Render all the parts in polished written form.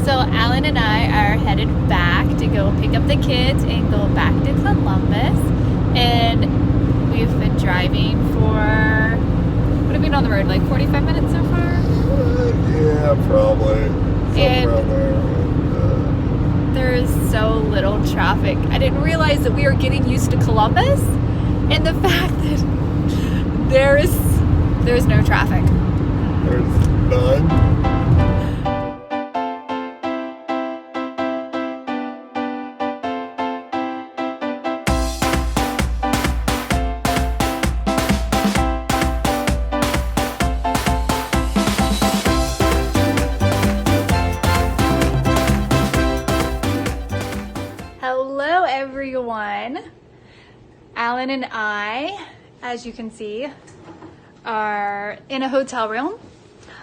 So Alan and I are headed back to go pick up the kids and go back to Columbus. And we've been driving for, what have we been on the road, like 45 minutes so far? Yeah, probably. And there's so little traffic. I didn't realize that we were getting used to Columbus and the fact that there's no traffic. There's none. Hello everyone. Alan and I, as you can see, are in a hotel room.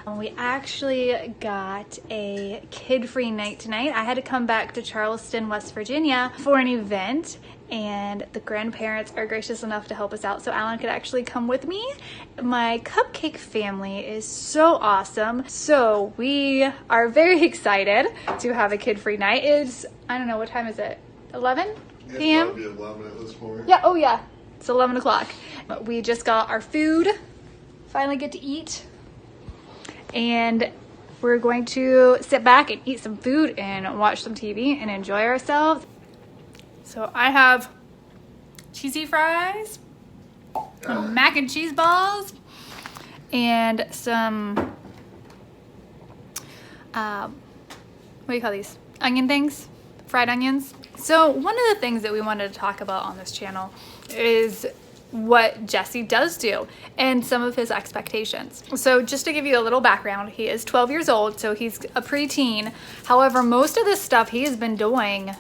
We actually got a kid-free night tonight. I had to come back to Charleston, West Virginia for an event, and the grandparents are gracious enough to help us out so Alan could actually come with me. My cupcake family is so awesome. So we are very excited to have a kid-free night. It's, I don't know, what time is it? 11 p.m.? It's probably 11 at this point. Yeah, oh yeah, it's 11 o'clock. We just got our food, finally get to eat. And we're going to sit back and eat some food and watch some TV and enjoy ourselves. So I have cheesy fries, some mac and cheese balls, and some, what do you call these? Onion things? Fried onions. So one of the things that we wanted to talk about on this channel is what Jesse does do and some of his expectations. So just to give you a little background, he is 12 years old, so he's a preteen. However, most of this stuff he has been doing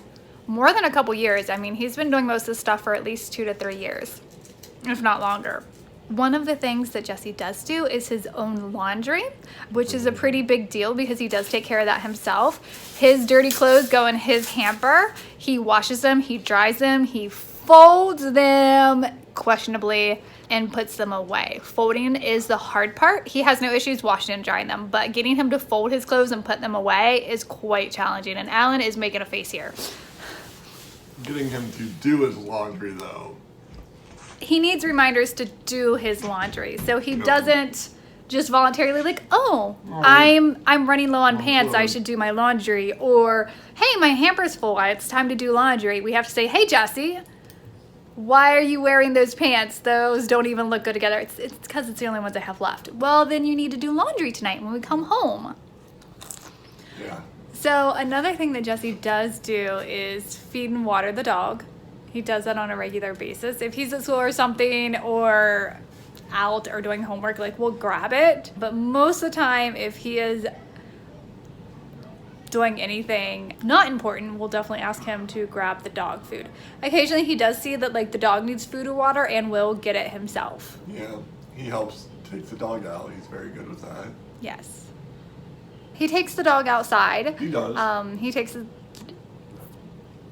more than a couple years. I mean, he's been doing most of this stuff for at least 2 to 3 years, if not longer. One of the things that Jesse does do is his own laundry, which is a pretty big deal because he does take care of that himself. His dirty clothes go in his hamper. He washes them, he dries them, he folds them questionably and puts them away. Folding is the hard part. He has no issues washing and drying them, but getting him to fold his clothes and put them away is quite challenging, and Alan is making a face here. Getting him to do his laundry, though. He needs reminders to do his laundry, so he doesn't just voluntarily like, oh, I'm running low on pants, I should do my laundry, or hey, my hamper's full, it's time to do laundry. We have to say, hey Jesse, why are you wearing those pants? Those don't even look good together. It's because it's the only ones I have left. Well, then you need to do laundry tonight when we come home. Yeah. So another thing that Jesse does do is feed and water the dog. He does that on a regular basis. If he's at school or something, or out or doing homework, like, we'll grab it. But most of the time, if he is doing anything not important, we'll definitely ask him to grab the dog food. Occasionally he does see that like the dog needs food or water and will get it himself. Yeah, he helps take the dog out. He's very good with that. Yes. He takes the dog outside. He does. He takes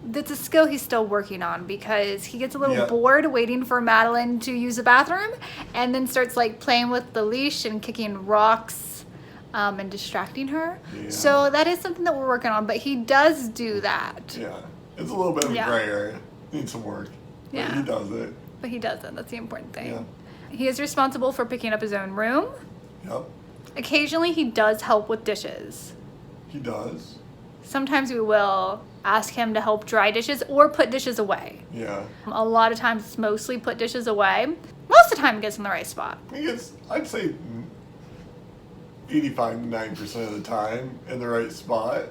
that's a skill he's still working on because he gets a little bored waiting for Madeline to use the bathroom and then starts like playing with the leash and kicking rocks and distracting her. Yeah. So that is something that we're working on, but he does do that. Yeah, it's a little bit of a gray area. Needs some work. Yeah. But he does it. But he does it. That's the important thing. Yeah. He is responsible for picking up his own room. Yep. Occasionally he does help with dishes. He does. Sometimes we will ask him to help dry dishes or put dishes away. Yeah. A lot of times it's mostly put dishes away. Most of the time he gets in the right spot. He gets, I'd say, 85 to 90% of the time in the right spot.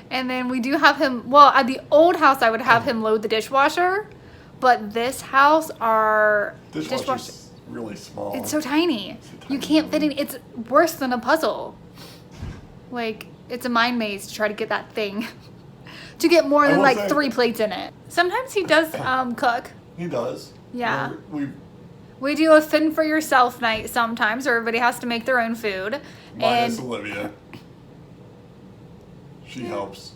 And then we do have him, well, at the old house I would have him load the dishwasher, but this house our dishwasher is really small. It's so tiny. You can't fit in. It's worse than a puzzle. Like, it's a mind maze to try to get that thing to get more than like 3 plates in it. Sometimes he does cook. He does. Yeah. We do a fend for yourself night sometimes, where everybody has to make their own food. Minus Olivia. She helps.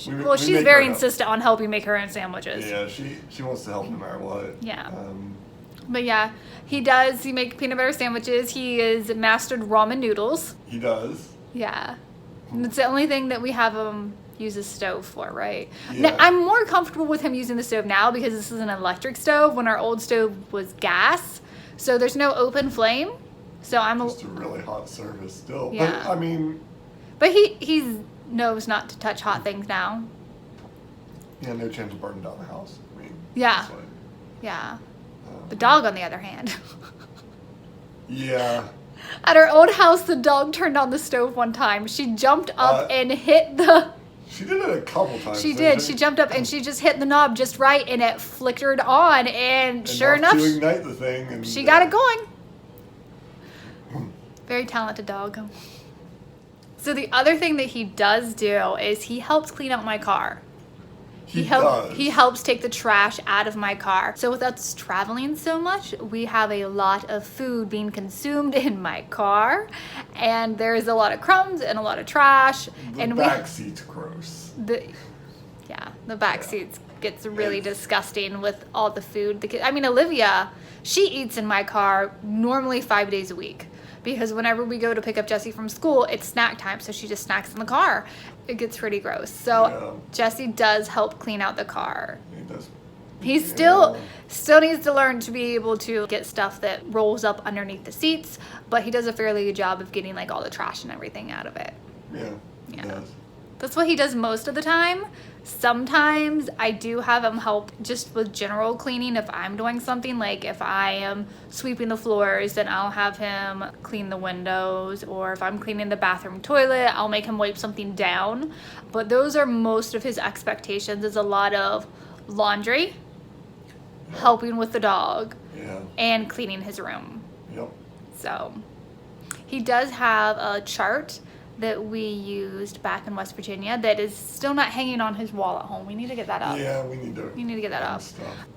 Well, she's very insistent on helping make her own sandwiches. Yeah, she wants to help no matter what. Yeah. But yeah, he does. He makes peanut butter sandwiches. He is mastered ramen noodles. He does. Yeah. It's the only thing that we have him use a stove for, right? Yeah. Now, I'm more comfortable with him using the stove now because this is an electric stove when our old stove was gas. So there's no open flame. So I'm just a really hot surface still. Yeah. But I mean, but he knows not to touch hot things now. yeah, no chance of burning down the house. I mean, Yeah. it's like, Yeah. The dog, on the other hand. yeah. At our old house, the dog turned on the stove one time. She jumped up and hit the... She did it a couple times. She did. She jumped up and she just hit the knob just right, and it flickered on. And sure enough, to ignite the thing, and she got it going. Very talented dog. So the other thing that he does do is he helps clean up my car. He helps take the trash out of my car. So with us traveling so much, we have a lot of food being consumed in my car, and there's a lot of crumbs and a lot of trash. The back seat's gross. The back seats gets really disgusting with all the food. I mean, Olivia, she eats in my car normally 5 days a week. Because whenever we go to pick up Jessie from school, it's snack time, so she just snacks in the car. It gets pretty gross. So Jessie does help clean out the car. He does. He still needs to learn to be able to get stuff that rolls up underneath the seats, but he does a fairly good job of getting like all the trash and everything out of it. Yeah, he does. That's what he does most of the time. Sometimes I do have him help just with general cleaning if I'm doing something, like if I am sweeping the floors, then I'll have him clean the windows, or if I'm cleaning the bathroom toilet, I'll make him wipe something down. But those are most of his expectations, is a lot of laundry, helping with the dog, and cleaning his room. Yep. So he does have a chart that we used back in West Virginia that is still not hanging on his wall at home. We need to get that up. Yeah, we need to. You need to get that up.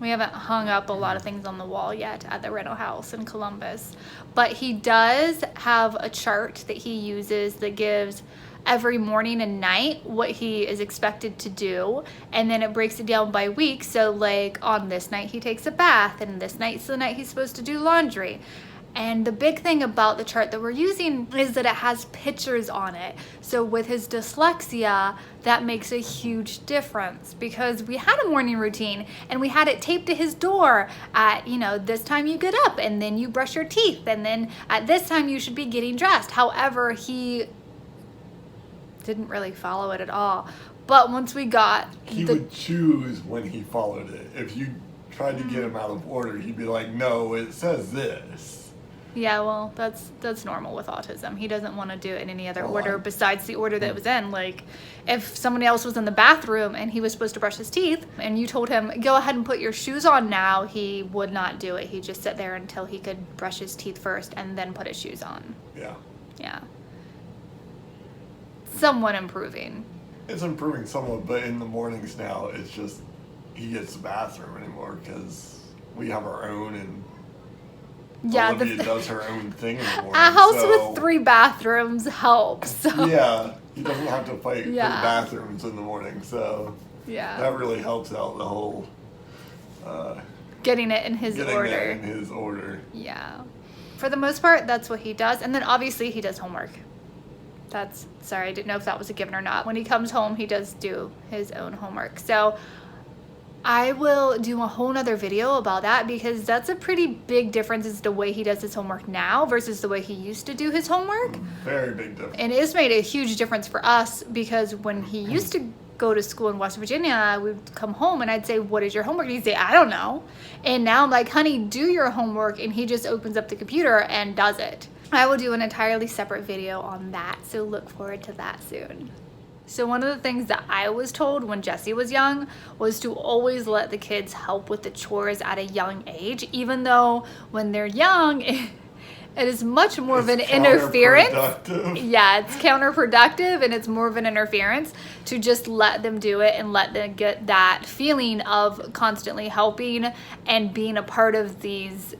We haven't hung up a lot of things on the wall yet at the rental house in Columbus. But he does have a chart that he uses that gives every morning and night what he is expected to do, and then it breaks it down by week. So like on this night he takes a bath, and this night's the night he's supposed to do laundry. And the big thing about the chart that we're using is that it has pictures on it. So with his dyslexia, that makes a huge difference, because we had a morning routine and we had it taped to his door at, this time you get up and then you brush your teeth, and then at this time you should be getting dressed. However, he didn't really follow it at all. But once we got... He would choose when he followed it. If you tried to get him out of order, he'd be like, no, it says this. Yeah, well, that's normal with autism. He doesn't want to do it in any other order besides the order that it was in. Like, if somebody else was in the bathroom and he was supposed to brush his teeth, and you told him, go ahead and put your shoes on now, he would not do it. He'd just sit there until he could brush his teeth first and then put his shoes on. Yeah. Yeah. Somewhat improving. It's improving somewhat, but in the mornings now, it's just, he gets the bathroom anymore because we have our own, and Olivia does her own thing in the morning. A house with 3 bathrooms helps. So. Yeah, he doesn't have to fight for the bathrooms in the morning, so that really helps out the whole getting it in his order. Yeah. For the most part, that's what he does. And then obviously he does homework. Sorry, I didn't know if that was a given or not. When he comes home, he does do his own homework. So I will do a whole nother video about that, because that's a pretty big difference, is the way he does his homework now versus the way he used to do his homework. Very big difference. And it's made a huge difference for us, because when he used to go to school in West Virginia, we'd come home and I'd say, what is your homework? And he'd say, I don't know. And now I'm like, honey, do your homework. And he just opens up the computer and does it. I will do an entirely separate video on that, so look forward to that soon. So one of the things that I was told when Jessie was young was to always let the kids help with the chores at a young age, even though when they're young, it is much more of an interference. Yeah, it's counterproductive, and it's more of an interference to just let them do it and let them get that feeling of constantly helping and being a part of these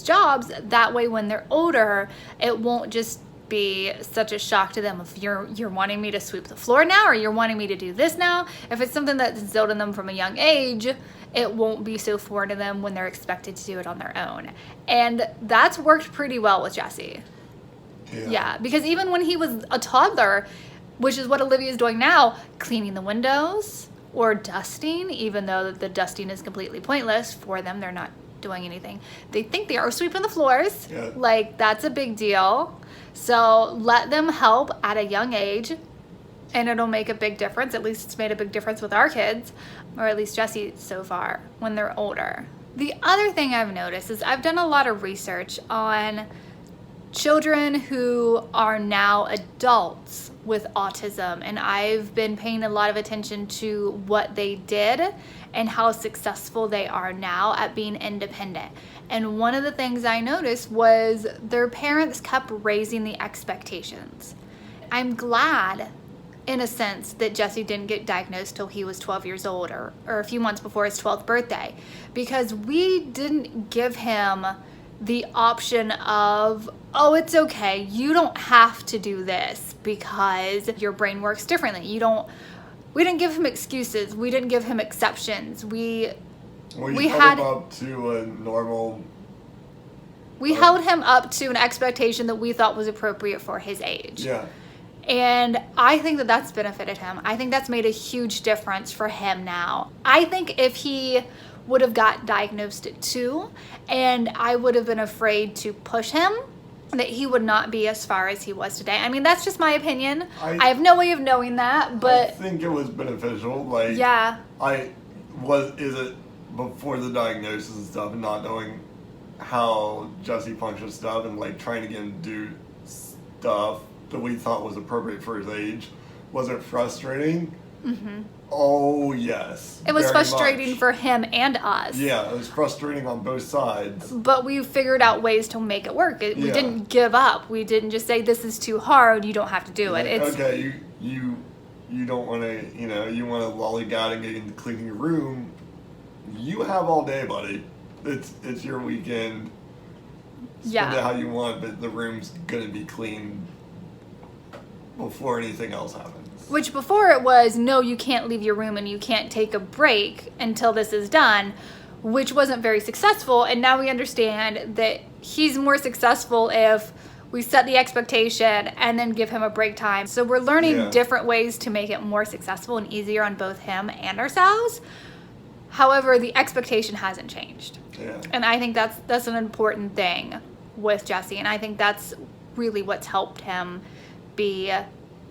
jobs. That way when they're older, it won't just be such a shock to them if you're wanting me to sweep the floor now, or you're wanting me to do this now. If it's something that's instilled in them from a young age, it won't be so foreign to them when they're expected to do it on their own. And that's worked pretty well with Jessie. Yeah, because even when he was a toddler, which is what Olivia is doing now, cleaning the windows or dusting, even though the dusting is completely pointless for them. They're not doing anything. They think they are sweeping the floors. Yeah. Like, that's a big deal. So let them help at a young age, and it'll make a big difference. At least it's made a big difference with our kids, or at least Jesse so far, when they're older. The other thing I've noticed is I've done a lot of research on children who are now adults with autism, and I've been paying a lot of attention to what they did and how successful they are now at being independent. And one of the things I noticed was their parents kept raising the expectations. I'm glad, in a sense, that Jesse didn't get diagnosed till he was 12 years old, or a few months before his 12th birthday, because we didn't give him the option of, oh, it's okay, you don't have to do this because your brain works differently. We didn't give him excuses. We didn't give him exceptions. We held him up to a normal. We held him up to an expectation that we thought was appropriate for his age. Yeah. And I think that that's benefited him. I think that's made a huge difference for him now. I think if he would have got diagnosed at 2 and I would have been afraid to push him, that he would not be as far as he was today. I mean, that's just my opinion. I have no way of knowing that, but I think it was beneficial. Like, yeah. Is it before the diagnosis and stuff, and not knowing how Jesse functions stuff, and like trying to get him to do stuff that we thought was appropriate for his age? Was it frustrating? Mm-hmm. Oh, yes. It was very frustrating much. for him and us. Yeah, it was frustrating on both sides. But we figured out ways to make it work. We didn't give up. We didn't just say, this is too hard, you don't have to do it. Like, okay, you don't want to, you want to lollygag and get into cleaning your room. You have all day, buddy. It's your weekend. Spend it how you want, but the room's going to be clean before anything else happens. Which before it was, no, you can't leave your room and you can't take a break until this is done, which wasn't very successful. And now we understand that he's more successful if we set the expectation and then give him a break time. So we're learning different ways to make it more successful and easier on both him and ourselves. However, the expectation hasn't changed. Yeah. And I think that's an important thing with Jesse. And I think that's really what's helped him be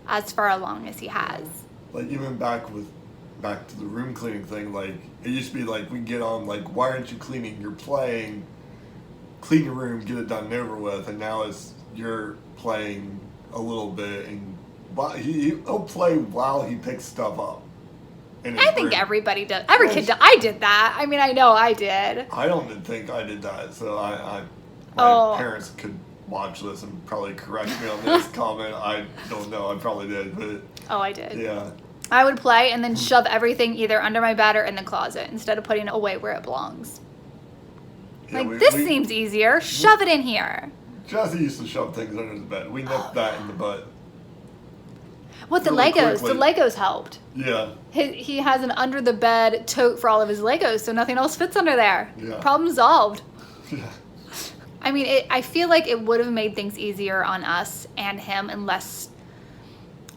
as far along as he has. Like, even back to the room cleaning thing, like, it used to be like, we get on, like, why aren't you cleaning? You're playing, clean your room, get it done and over with. And now it's, you're playing a little bit, and he'll play while he picks stuff up. I think everybody does. Every kid does. I did that. I mean, I know I did. I don't think I did that, so my parents could watch this and probably correct me on this comment. I don't know. I probably did, but... Oh, I did. Yeah. I would play and then shove everything either under my bed or in the closet instead of putting it away where it belongs. Yeah, this seems easier. Shove it in here. Jesse used to shove things under the bed. We nipped that in the butt. With the Legos. Quickly. The Legos helped. Yeah. He has an under-the-bed tote for all of his Legos, so nothing else fits under there. Yeah. Problem solved. Yeah. I mean, I feel like it would have made things easier on us and him and less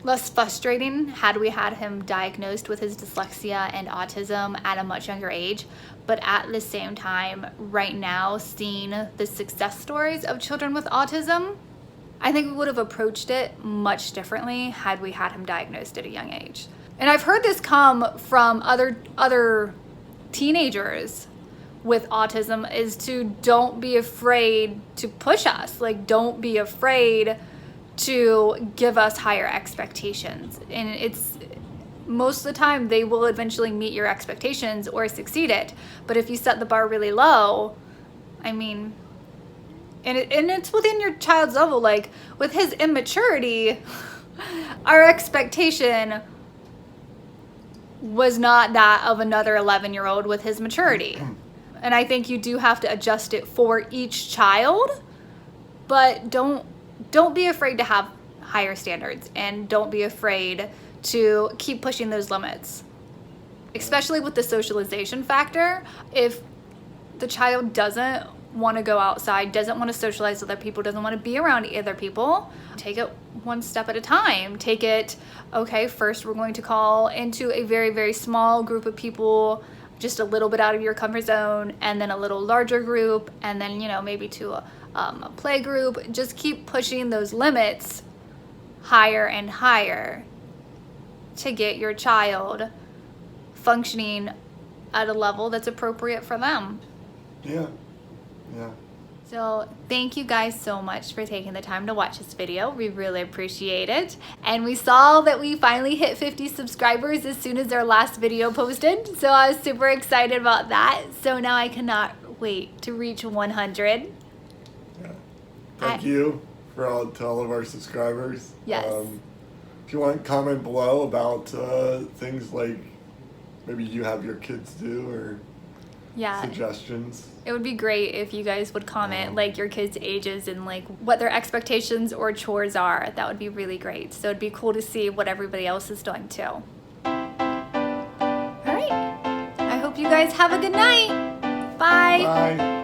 frustrating had we had him diagnosed with his dyslexia and autism at a much younger age. But at the same time, right now, seeing the success stories of children with autism, I think we would have approached it much differently had we had him diagnosed at a young age. And I've heard this come from other teenagers with autism, is to don't be afraid to push us. Like, don't be afraid to give us higher expectations. And it's most of the time they will eventually meet your expectations or succeed it. But if you set the bar really low, I mean, and it's within your child's level. Like, with his immaturity, our expectation was not that of another 11-year-old with his maturity. And I think you do have to adjust it for each child, but don't be afraid to have higher standards, and don't be afraid to keep pushing those limits. Especially with the socialization factor. If the child doesn't want to go outside, doesn't want to socialize with other people, doesn't want to be around other people, take it one step at a time. Take it, okay, first we're going to call into a very, very small group of people, just a little bit out of your comfort zone, and then a little larger group, and then, you know, maybe to a play group. Just keep pushing those limits higher and higher to get your child functioning at a level that's appropriate for them. Yeah. So thank you guys so much for taking the time to watch this video. We really appreciate it. And we saw that we finally hit 50 subscribers as soon as our last video posted. So I was super excited about that. So now I cannot wait to reach 100. Yeah. Thank you to all of our subscribers. Yes. If you want, comment below about things like maybe you have your kids do, or suggestions. It would be great if you guys would comment like your kids' ages and like what their expectations or chores are. That would be really great. So it'd be cool to see what everybody else is doing too. All right. I hope you guys have a good night. Bye. Bye.